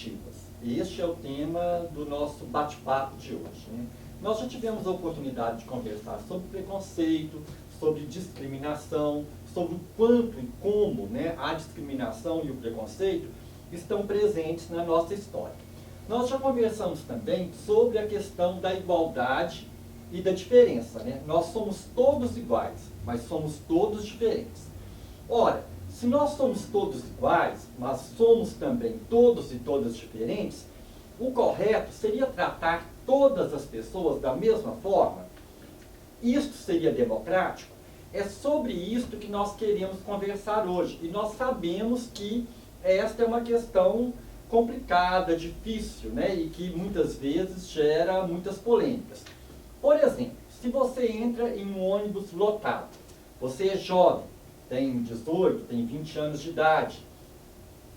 positivas. Este é o tema do nosso bate-papo de hoje, né? Nós já tivemos a oportunidade de conversar sobre preconceito, sobre discriminação, sobre o quanto e como, né, a discriminação e o preconceito estão presentes na nossa história. Nós já conversamos também sobre a questão da igualdade e da diferença, né? Nós somos todos iguais, mas somos todos diferentes. Ora, se nós somos todos iguais, mas somos também todos e todas diferentes, o correto seria tratar todas as pessoas da mesma forma? Isto seria democrático? É sobre isto que nós queremos conversar hoje. E nós sabemos que esta é uma questão complicada, difícil, né? E que muitas vezes gera muitas polêmicas. Por exemplo, se você entra em um ônibus lotado, você é jovem, tem 18, tem 20 anos de idade,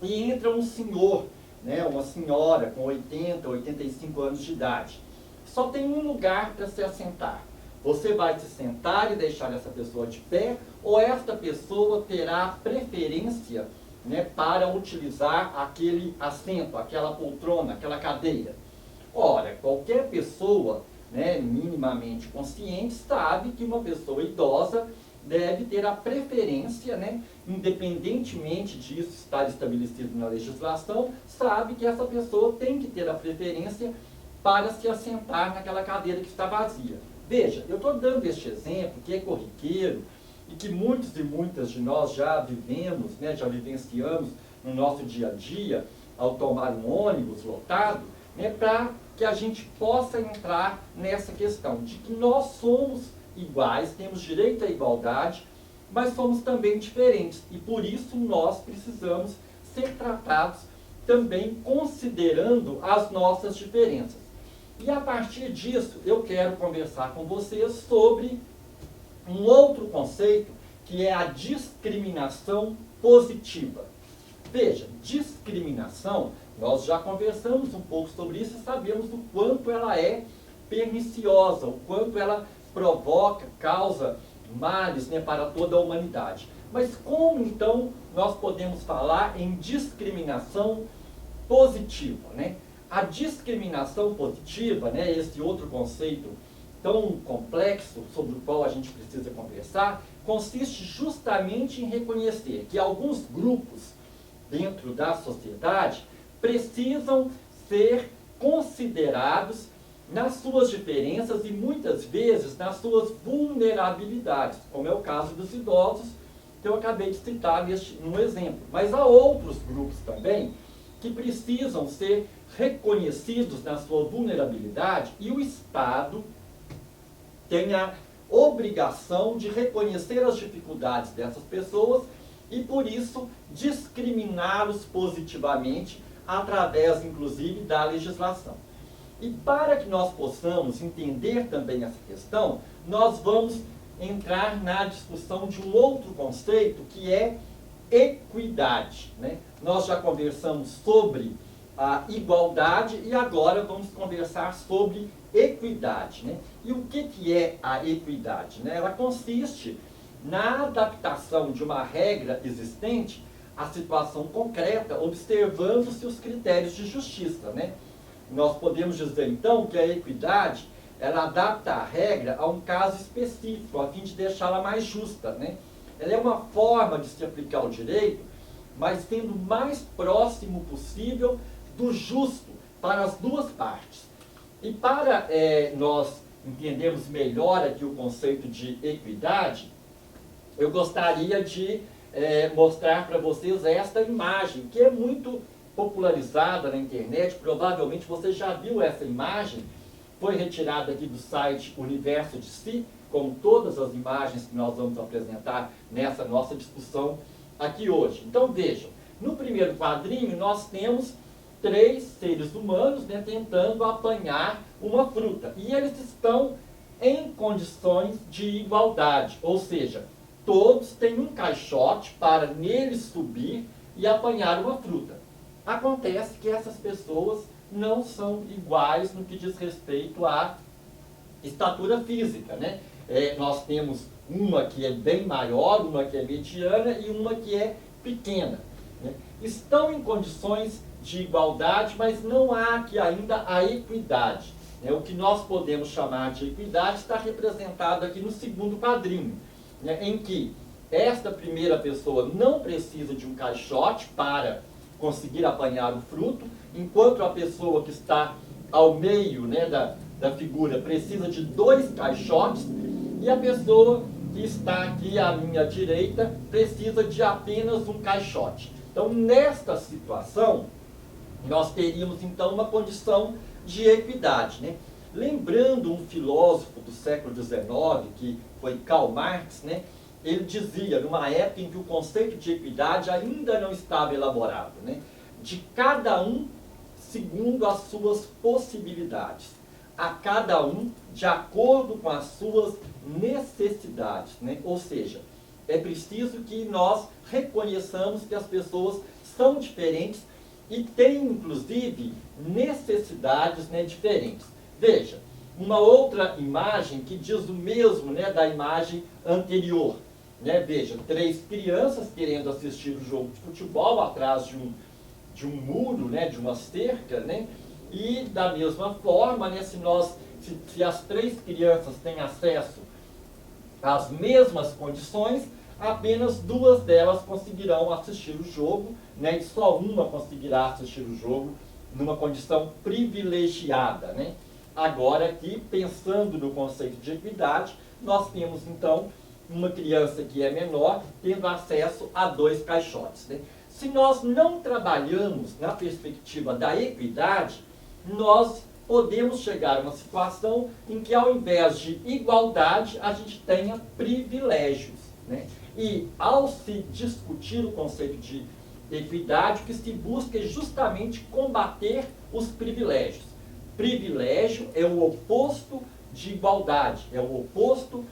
e entra um senhor, né, uma senhora com 80, 85 anos de idade. Só tem um lugar para se assentar. Você vai se sentar e deixar essa pessoa de pé, ou esta pessoa terá preferência, né, para utilizar aquele assento, aquela poltrona, aquela cadeira? Ora, qualquer pessoa, né, minimamente consciente sabe que uma pessoa idosa deve ter a preferência, né, independentemente disso estar estabelecido na legislação, sabe que essa pessoa tem que ter a preferência para se assentar naquela cadeira que está vazia. Veja, eu estou dando este exemplo que é corriqueiro e que muitos e muitas de nós já vivemos, né, já vivenciamos no nosso dia a dia ao tomar um ônibus lotado, né, para que a gente possa entrar nessa questão de que nós somos iguais, temos direito à igualdade, mas somos também diferentes. E por isso nós precisamos ser tratados também considerando as nossas diferenças. E a partir disso eu quero conversar com vocês sobre um outro conceito que é a discriminação positiva. Veja, discriminação, nós já conversamos um pouco sobre isso e sabemos o quanto ela é perniciosa, o quanto ela provoca, causa males, né, para toda a humanidade. Mas como então nós podemos falar em discriminação positiva, né? A discriminação positiva, né, esse outro conceito tão complexo sobre o qual a gente precisa conversar, consiste justamente em reconhecer que alguns grupos dentro da sociedade precisam ser considerados nas suas diferenças e muitas vezes nas suas vulnerabilidades, como é o caso dos idosos, que eu acabei de citar no exemplo. Mas há outros grupos também que precisam ser reconhecidos na sua vulnerabilidade e o Estado tem a obrigação de reconhecer as dificuldades dessas pessoas e, por isso, discriminá-los positivamente através, inclusive, da legislação. E para que nós possamos entender também essa questão, nós vamos entrar na discussão de um outro conceito que é equidade, né? Nós já conversamos sobre a igualdade e agora vamos conversar sobre equidade, né? E o que é a equidade, né? Ela consiste na adaptação de uma regra existente à situação concreta, observando-se os critérios de justiça, né? Nós podemos dizer, então, que a equidade, ela adapta a regra a um caso específico, a fim de deixá-la mais justa, né? Ela é uma forma de se aplicar o direito, mas sendo o mais próximo possível do justo para as duas partes. E para nós entendermos melhor aqui o conceito de equidade, eu gostaria de mostrar para vocês esta imagem, que é muito popularizada na internet, provavelmente você já viu essa imagem, foi retirada aqui do site Universo de Si, como todas as imagens que nós vamos apresentar nessa nossa discussão aqui hoje. Então vejam, no primeiro quadrinho nós temos 3 seres humanos, né, tentando apanhar uma fruta. E eles estão em condições de igualdade, ou seja, todos têm um caixote para neles subir e apanhar uma fruta. Acontece que essas pessoas não são iguais no que diz respeito à estatura física, né? Nós temos uma que é bem maior, uma que é mediana e uma que é pequena, né? Estão em condições de igualdade, mas não há aqui ainda a equidade. O que nós podemos chamar de equidade está representado aqui no segundo quadrinho, em que esta primeira pessoa não precisa de um caixote para conseguir apanhar o fruto, enquanto a pessoa que está ao meio da figura precisa de 2 caixotes, e a pessoa que está aqui à minha direita precisa de apenas um caixote. Então, nesta situação, nós teríamos então uma condição de equidade. Lembrando um filósofo do século XIX, que foi Karl Marx, ele dizia, numa época em que o conceito de equidade ainda não estava elaborado, de cada um segundo as suas possibilidades, a cada um de acordo com as suas necessidades. Ou seja, é preciso que nós reconheçamos que as pessoas são diferentes e têm, inclusive, necessidades diferentes. Veja, uma outra imagem que diz o mesmo da imagem anterior. Veja, 3 crianças querendo assistir o jogo de futebol atrás de um muro, de uma cerca, e da mesma forma, se as 3 crianças têm acesso às mesmas condições, apenas 2 delas conseguirão assistir o jogo, e só uma conseguirá assistir o jogo numa condição privilegiada. Agora aqui, pensando no conceito de equidade, nós temos então uma criança que é menor tendo acesso a 2 caixotes. Se nós não trabalhamos na perspectiva da equidade, nós podemos chegar a uma situação em que, ao invés de igualdade, a gente tenha privilégios. E, ao se discutir o conceito de equidade, o que se busca é justamente combater os privilégios. Privilégio é o oposto de igualdade, é o oposto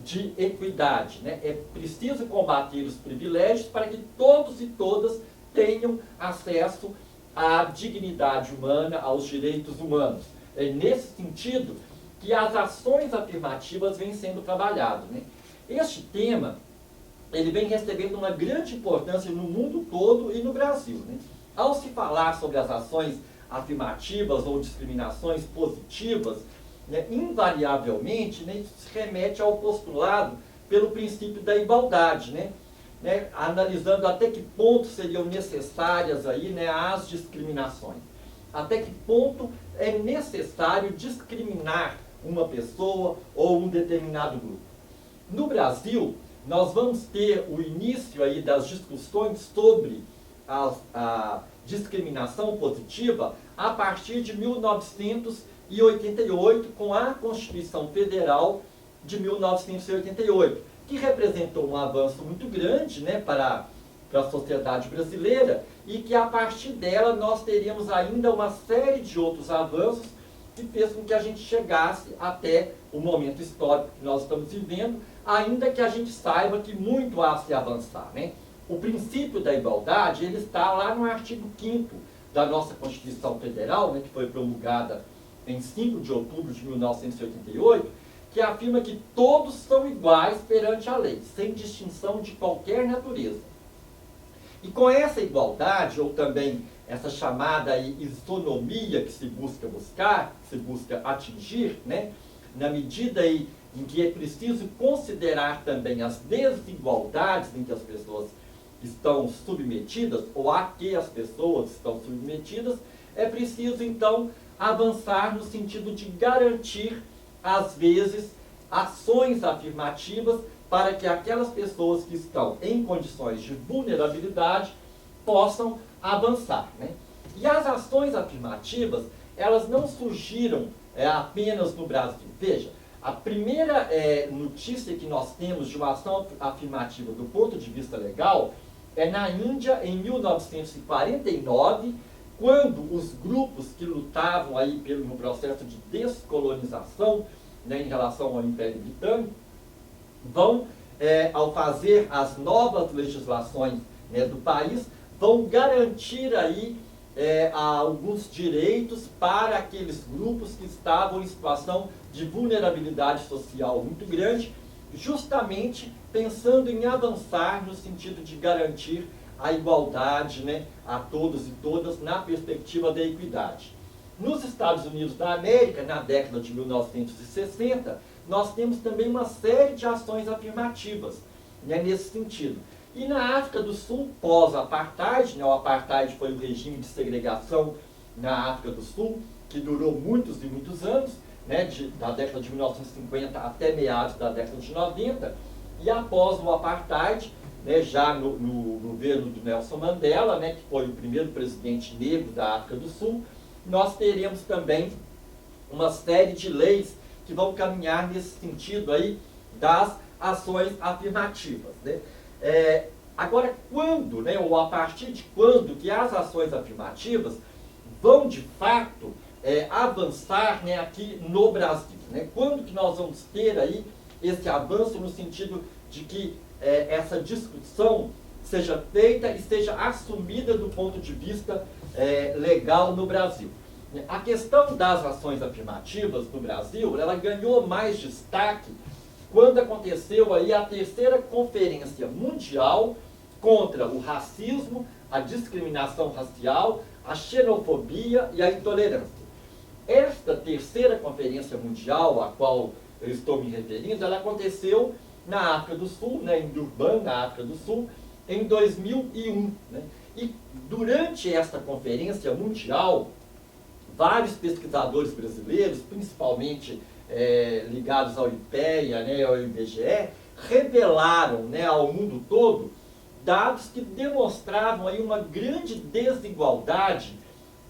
de equidade. É preciso combater os privilégios para que todos e todas tenham acesso à dignidade humana, aos direitos humanos. É nesse sentido que as ações afirmativas vêm sendo trabalhadas. Este tema ele vem recebendo uma grande importância no mundo todo e no Brasil. Ao se falar sobre as ações afirmativas ou discriminações positivas, invariavelmente isso se remete ao postulado pelo princípio da igualdade, analisando até que ponto seriam necessárias aí, as discriminações. Até que ponto é necessário discriminar uma pessoa ou um determinado grupo. No Brasil, nós vamos ter o início aí das discussões sobre a discriminação positiva a partir de 1988, com a Constituição Federal de 1988, que representou um avanço muito grande para a sociedade brasileira, e que a partir dela nós teríamos ainda uma série de outros avanços que fez com que a gente chegasse até o momento histórico que nós estamos vivendo, ainda que a gente saiba que muito há a se avançar. O princípio da igualdade ele está lá no artigo 5º da nossa Constituição Federal, que foi promulgada em 5 de outubro de 1988, que afirma que todos são iguais perante a lei, sem distinção de qualquer natureza. E com essa igualdade, ou também essa chamada isonomia que se busca atingir, na medida em que é preciso considerar também as desigualdades em que as pessoas estão submetidas, ou a que as pessoas estão submetidas, é preciso então avançar no sentido de garantir, às vezes, ações afirmativas para que aquelas pessoas que estão em condições de vulnerabilidade possam avançar. E as ações afirmativas, elas não surgiram apenas no Brasil. Veja, a primeira notícia que nós temos de uma ação afirmativa do ponto de vista legal é na Índia, em 1949, quando os grupos que lutavam aí no processo de descolonização, em relação ao Império Britânico, vão, ao fazer as novas legislações do país, vão garantir aí alguns direitos para aqueles grupos que estavam em situação de vulnerabilidade social muito grande, justamente pensando em avançar no sentido de garantir a igualdade, né, a todos e todas na perspectiva da equidade. Nos Estados Unidos da América, na década de 1960, nós temos também uma série de ações afirmativas, né, nesse sentido. E na África do Sul, pós-apartheid, né, o apartheid foi o regime de segregação na África do Sul, que durou muitos e muitos anos, né, da década de 1950 até meados da década de 90, e após o apartheid, né, já no governo do Nelson Mandela, né, que foi o primeiro presidente negro da África do Sul, nós teremos também uma série de leis que vão caminhar nesse sentido aí das ações afirmativas, né? Agora, quando, né, ou a partir de quando que as ações afirmativas vão, de fato, avançar, né, aqui no Brasil, né? Quando que nós vamos ter aí esse avanço no sentido de que essa discussão seja feita e seja assumida do ponto de vista legal no Brasil? A questão das ações afirmativas no Brasil, ela ganhou mais destaque quando aconteceu aí a terceira Conferência Mundial contra o Racismo, a Discriminação Racial, a Xenofobia e a Intolerância. Esta terceira Conferência Mundial, a qual eu estou me referindo, ela aconteceu na África do Sul, né, em Durban, na África do Sul, em 2001. Né? E durante esta Conferência Mundial, vários pesquisadores brasileiros, principalmente ligados ao IPEA, né, ao IBGE, revelaram, né, ao mundo todo dados que demonstravam aí uma grande desigualdade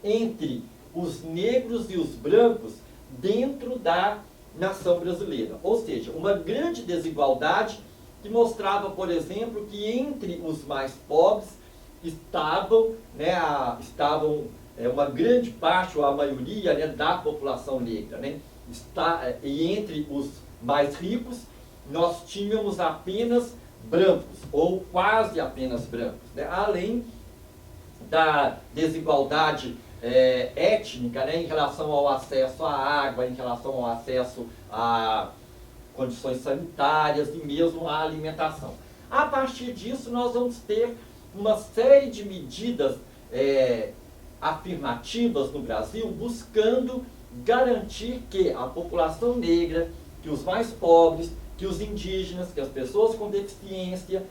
entre os negros e os brancos dentro da nação brasileira. Ou seja, uma grande desigualdade que mostrava, por exemplo, que entre os mais pobres estavam uma grande parte, ou a maioria, né, da população negra, né? E entre os mais ricos, nós tínhamos apenas brancos, ou quase apenas brancos, né? Além da desigualdade étnica, né, em relação ao acesso à água, em relação ao acesso a condições sanitárias e mesmo à alimentação. A partir disso, nós vamos ter uma série de medidas afirmativas no Brasil, buscando garantir que a população negra, que os mais pobres, que os indígenas, que as pessoas com deficiência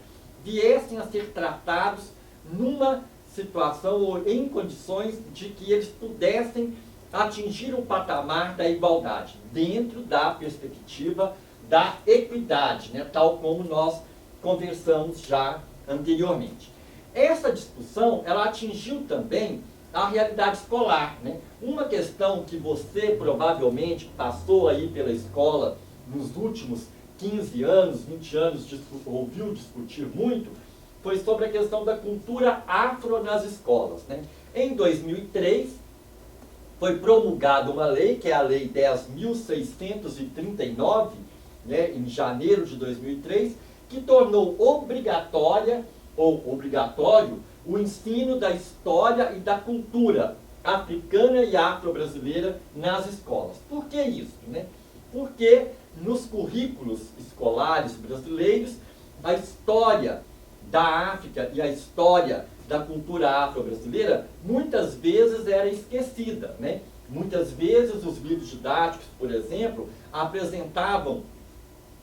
viessem a ser tratados numa situação ou em condições de que eles pudessem atingir o patamar da igualdade, dentro da perspectiva da equidade, né, tal como nós conversamos já anteriormente. Essa discussão, ela atingiu também a realidade escolar, né? Uma questão que você provavelmente passou aí pela escola nos últimos 15 anos, 20 anos, ouviu discutir muito, foi sobre a questão da cultura afro nas escolas, né? Em 2003, foi promulgada uma lei, que é a Lei 10.639, né, em janeiro de 2003, que tornou obrigatório o ensino da história e da cultura africana e afro-brasileira nas escolas. Por que isso, né? Porque nos currículos escolares brasileiros, a história da África e a história da cultura afro-brasileira muitas vezes era esquecida, né? Muitas vezes os livros didáticos, por exemplo, apresentavam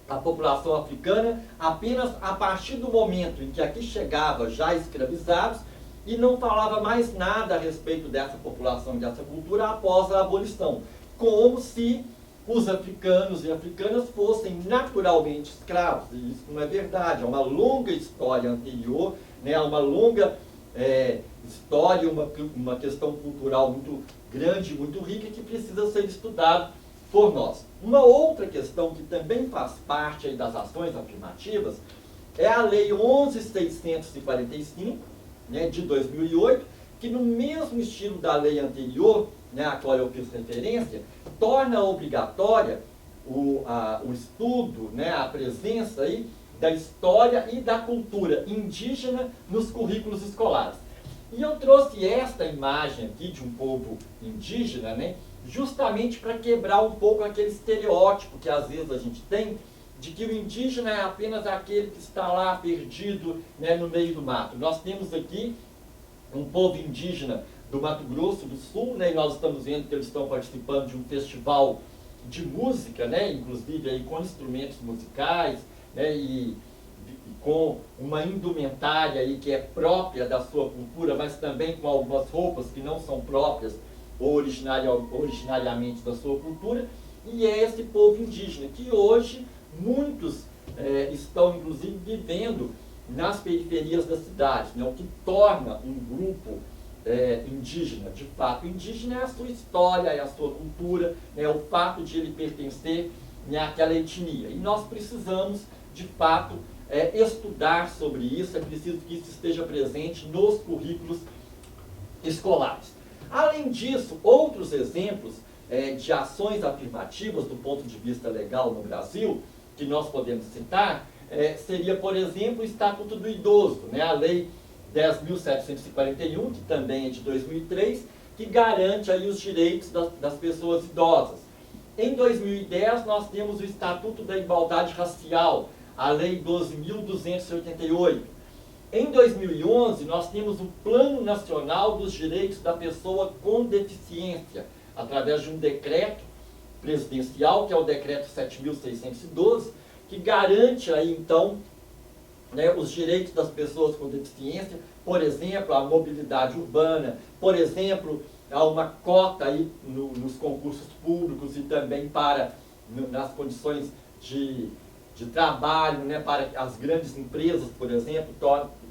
a população africana apenas a partir do momento em que aqui chegava já escravizados e não falava mais nada a respeito dessa população e dessa cultura após a abolição, como se os africanos e africanas fossem naturalmente escravos. E isso não é verdade, é uma longa história anterior, né, uma longa história, uma questão cultural muito grande, muito rica, que precisa ser estudado por nós. Uma outra questão que também faz parte aí das ações afirmativas é a Lei 11.645, né, de 2008, que no mesmo estilo da lei anterior, né, a qual eu fiz referência, torna obrigatória o estudo, né, a presença aí da história e da cultura indígena nos currículos escolares. E eu trouxe esta imagem aqui de um povo indígena, né, justamente para quebrar um pouco aquele estereótipo que às vezes a gente tem de que o indígena é apenas aquele que está lá perdido, né, no meio do mato. Nós temos aqui um povo indígena do Mato Grosso do Sul, né, e nós estamos vendo que eles estão participando de um festival de música, né, inclusive aí com instrumentos musicais, né, e com uma indumentária aí que é própria da sua cultura, mas também com algumas roupas que não são próprias originariamente da sua cultura, e é esse povo indígena, que hoje muitos estão inclusive vivendo nas periferias das cidades, né, o que torna um grupo indígena. De fato, indígena é a sua história, é a sua cultura, é o fato de ele pertencer, né, àquela etnia. E nós precisamos, de fato, estudar sobre isso, é preciso que isso esteja presente nos currículos escolares. Além disso, outros exemplos de ações afirmativas do ponto de vista legal no Brasil, que nós podemos citar, seria, por exemplo, o Estatuto do Idoso, né, a Lei 10.741, que também é de 2003, que garante aí os direitos das pessoas idosas. Em 2010, nós temos o Estatuto da Igualdade Racial, a Lei 12.288. Em 2011, nós temos o Plano Nacional dos Direitos da Pessoa com Deficiência, através de um decreto presidencial, que é o Decreto 7.612, que garante aí, então, né, os direitos das pessoas com deficiência, por exemplo, a mobilidade urbana, por exemplo, há uma cota aí nos concursos públicos e também nas condições de trabalho, né, para as grandes empresas, por exemplo,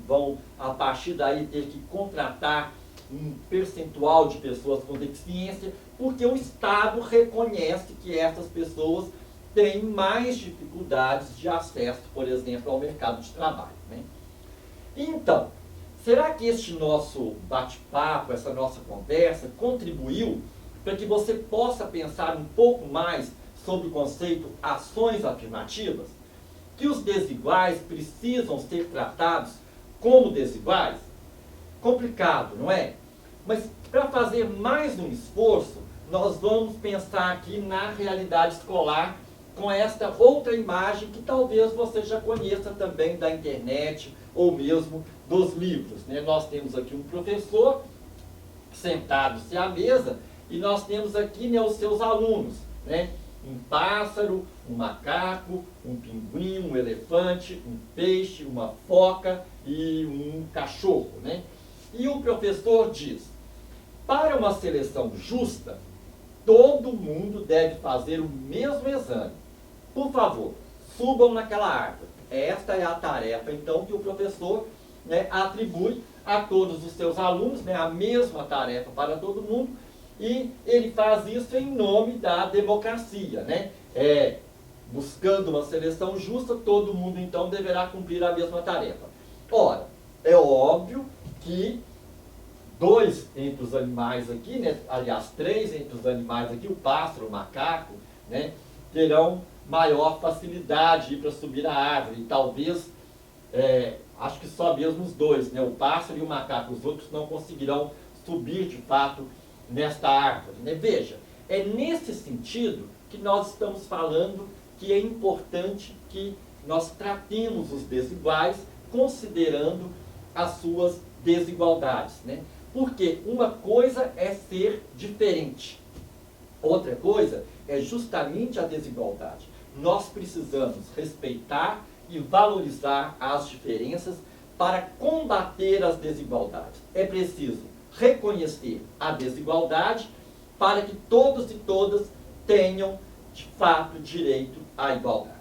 vão a partir daí ter que contratar um percentual de pessoas com deficiência, porque o Estado reconhece que essas pessoas têm mais dificuldades de acesso, por exemplo, ao mercado de trabalho, né? Então, será que este nosso bate-papo, essa nossa conversa, contribuiu para que você possa pensar um pouco mais sobre o conceito ações afirmativas? Que os desiguais precisam ser tratados como desiguais? Complicado, não é? Mas para fazer mais um esforço, nós vamos pensar aqui na realidade escolar com esta outra imagem que talvez você já conheça também da internet ou mesmo dos livros, né? Nós temos aqui um professor sentado-se à mesa e nós temos aqui, né, os seus alunos, né? Um pássaro, um macaco, um pinguim, um elefante, um peixe, uma foca e um cachorro, né? E o professor diz: para uma seleção justa, todo mundo deve fazer o mesmo exame. Por favor, subam naquela árvore. Esta é a tarefa, então, que o professor, né, atribui a todos os seus alunos, né, a mesma tarefa para todo mundo, e ele faz isso em nome da democracia, né? Buscando uma seleção justa, todo mundo, então, deverá cumprir a mesma tarefa. Ora, é óbvio que dois entre os animais aqui, né, aliás, três entre os animais aqui, o pássaro, o macaco, né, terão maior facilidade para subir a árvore. E talvez, acho que só mesmo os dois, né, o pássaro e o macaco, os outros não conseguirão subir de fato nesta árvore, né? Veja, é nesse sentido que nós estamos falando que é importante que nós tratemos os desiguais considerando as suas desigualdades, né? Porque uma coisa é ser diferente, outra coisa é justamente a desigualdade. Nós precisamos respeitar e valorizar as diferenças para combater as desigualdades. É preciso reconhecer a desigualdade para que todos e todas tenham, de fato, direito à igualdade.